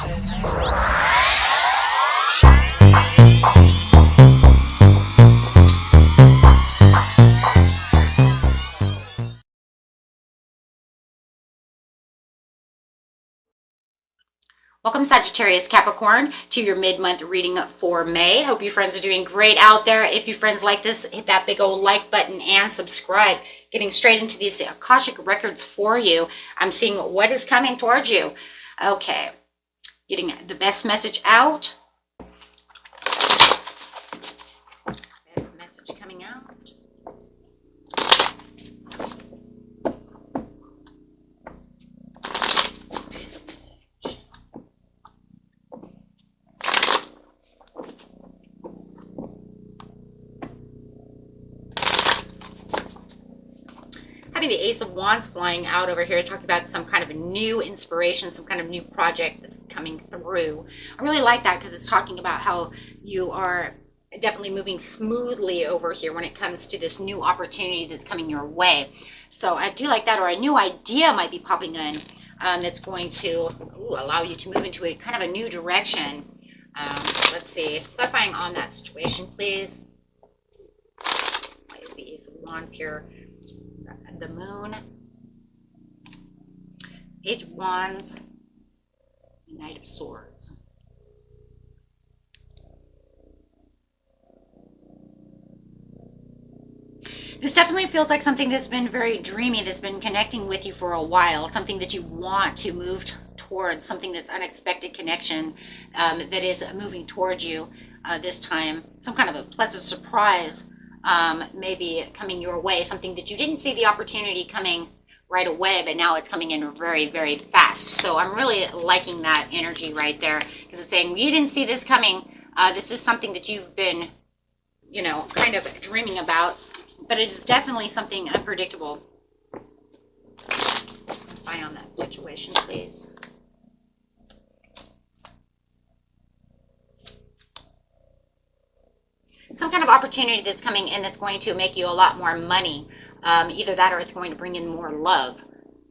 Welcome Sagittarius, Capricorn, to your mid-month reading for May. Hope you friends are doing great out there. If you friends like this, hit that big old like button and subscribe. Getting straight into these Akashic records for you. I'm seeing what is coming towards you. Okay, getting the best message out. Best message coming out. The Ace of Wands flying out over here, talking about some kind of a new inspiration, some kind of new project that's coming through. I really like that because it's talking about how you are definitely moving smoothly over here when it comes to this new opportunity that's coming your way. So I do like that, or a new idea might be popping in that's going to allow you to move into a kind of a new direction. Let's see, clarifying on that situation, please. Why is the Ace of Wands here? The Moon, Page of Wands, Knight of Swords. This definitely feels like something that's been very dreamy, that's been connecting with you for a while, something that you want to move towards, something that's unexpected connection that is moving towards you this time, some kind of a pleasant surprise. Maybe coming your way, something that you didn't see the opportunity coming right away, but now it's coming in very, very fast. So I'm really liking that energy right there, because it's saying you didn't see this coming. This is something that you've been, you know, kind of dreaming about, but it is definitely something unpredictable. Eye on that situation, please. Some kind of opportunity that's coming in that's going to make you a lot more money. Either that or it's going to bring in more love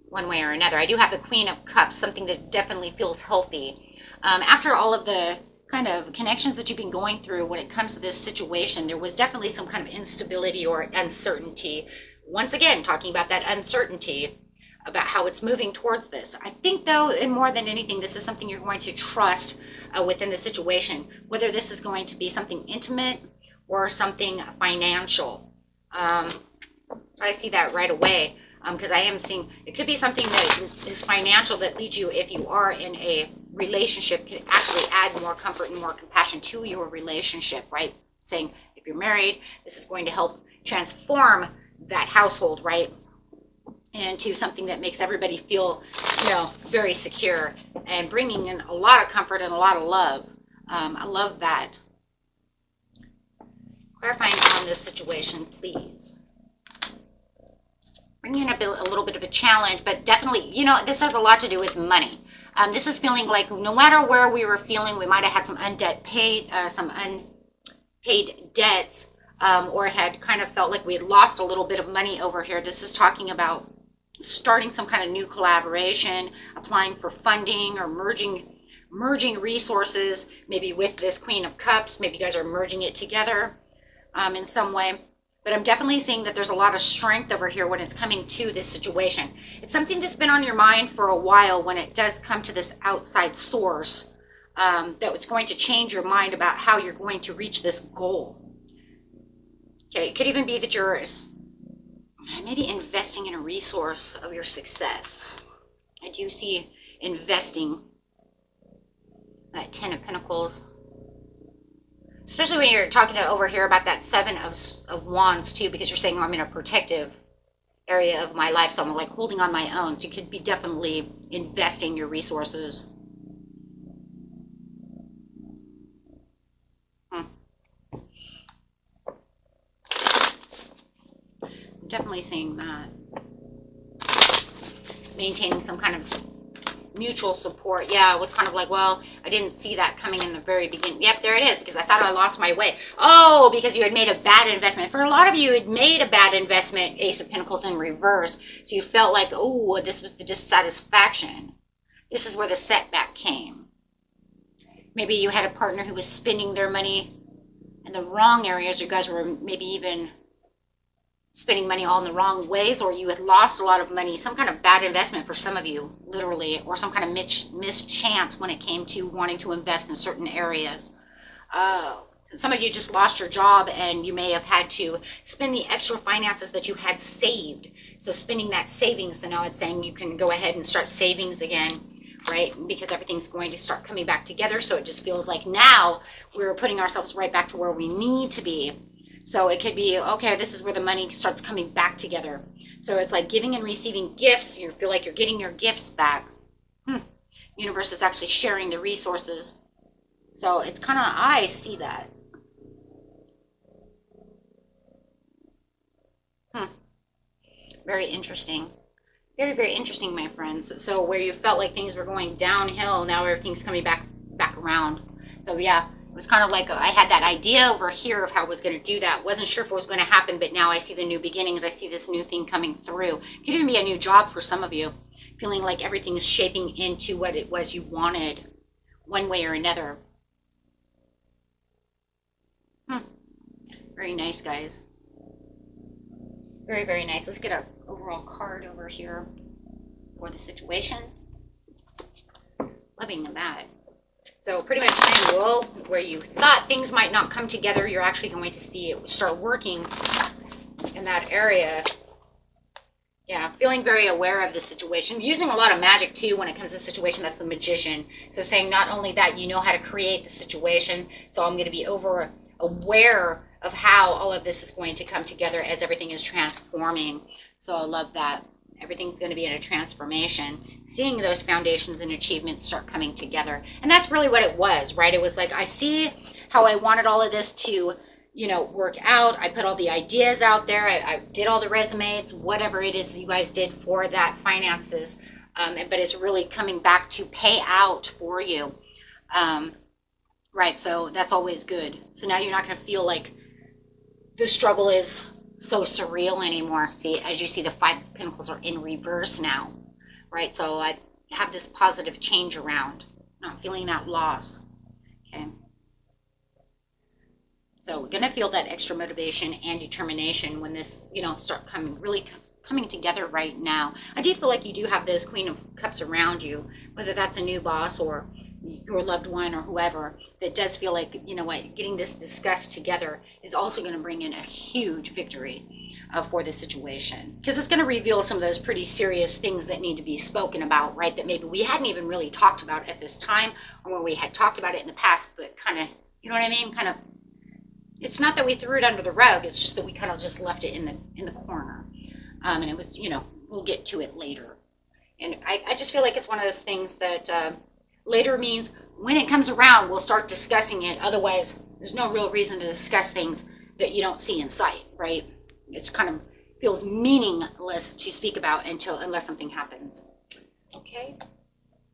one way or another. I do have the Queen of Cups, something that definitely feels healthy. After all of the kind of connections that you've been going through when it comes to this situation, there was definitely some kind of instability or uncertainty. Once again, talking about that uncertainty, about how it's moving towards this. I think, though, and more than anything, this is something you're going to trust within the situation, whether this is going to be something intimate or something financial. I see that right away, because I am seeing it could be something that is financial that leads you, if you are in a relationship, can actually add more comfort and more compassion to your relationship, right? Saying if you're married, this is going to help transform that household, right, into something that makes everybody feel, you know, very secure and bringing in a lot of comfort and a lot of love. I love that. Clarifying on this situation, please. Bringing in a little bit of a challenge, but definitely, you know, this has a lot to do with money. This is feeling like no matter where we were feeling, we might have had some unpaid debts, or had kind of felt like we had lost a little bit of money over here. This is talking about starting some kind of new collaboration, applying for funding, or merging resources, maybe with this Queen of Cups. Maybe you guys are merging it together in some way. But I'm definitely seeing that there's a lot of strength over here when it's coming to this situation. It's something that's been on your mind for a while when it does come to this outside source, that it's going to change your mind about how you're going to reach this goal. Okay, it could even be that you're maybe investing in a resource of your success. I do see investing, that 10 of Pentacles. Especially when you're talking over here about that 7 of Wands too, because you're saying, oh, I'm in a protective area of my life, so I'm like holding on my own. So you could be definitely investing your resources. I'm definitely seeing that. Maintaining some kind of mutual support. Yeah, it was kind of like, well, I didn't see that coming in the very beginning. Yep, there it is, because I thought I lost my way. Oh, because you had made a bad investment. For a lot of you, you had made a bad investment, Ace of Pentacles in reverse. So you felt like, oh, this was the dissatisfaction. This is where the setback came. Maybe you had a partner who was spending their money in the wrong areas. You guys were maybe even spending money all in the wrong ways, or you had lost a lot of money, some kind of bad investment for some of you, literally, or some kind of missed chance when it came to wanting to invest in certain areas. Some of you just lost your job, and you may have had to spend the extra finances that you had saved. So spending that savings, so now it's saying you can go ahead and start savings again, right? Because everything's going to start coming back together. So it just feels like now we're putting ourselves right back to where we need to be. So it could be, okay, this is where the money starts coming back together. So it's like giving and receiving gifts. You feel like you're getting your gifts back. Universe is actually sharing the resources. So it's kind of, I see that. Very interesting. Very, very interesting, my friends. So where you felt like things were going downhill, now everything's coming back around. So yeah, it was kind of like I had that idea over here of how I was going to do that. Wasn't sure if it was going to happen, but now I see the new beginnings. I see this new thing coming through. It could even be a new job for some of you, feeling like everything's shaping into what it was you wanted, one way or another. Very nice, guys. Very, very nice. Let's get an overall card over here for the situation. Loving that. So pretty much saying, well, where you thought things might not come together, you're actually going to see it start working in that area. Yeah, feeling very aware of the situation. Using a lot of magic, too, when it comes to the situation. That's the magician. So saying not only that, you know how to create the situation. So I'm going to be aware of how all of this is going to come together as everything is transforming. So I love that. Everything's going to be in a transformation. Seeing those foundations and achievements start coming together. And that's really what it was, right? It was like, I see how I wanted all of this to, work out. I put all the ideas out there. I did all the resumes, whatever it is that you guys did for that finances. But it's really coming back to pay out for you. Right, so that's always good. So now you're not going to feel like the struggle is so surreal anymore. See, as you see, the 5 of Pentacles are in reverse now, right? So I have this positive change around, not feeling that loss, okay? So we're going to feel that extra motivation and determination when this, start coming together right now. I do feel like you do have this Queen of Cups around you, whether that's a new boss or your loved one or whoever, that does feel like, getting this discussed together is also going to bring in a huge victory for the situation. Because it's going to reveal some of those pretty serious things that need to be spoken about, right? That maybe we hadn't even really talked about at this time, or when we had talked about it in the past, but kind of, you know what I mean? Kind of, it's not that we threw it under the rug, it's just that we kind of just left it in the corner. And it was, we'll get to it later. And I just feel like it's one of those things that, later means when it comes around, we'll start discussing it. Otherwise, there's no real reason to discuss things that you don't see in sight, right? It's kind of feels meaningless to speak about unless something happens. Okay?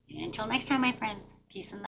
And until next time, my friends, peace and love.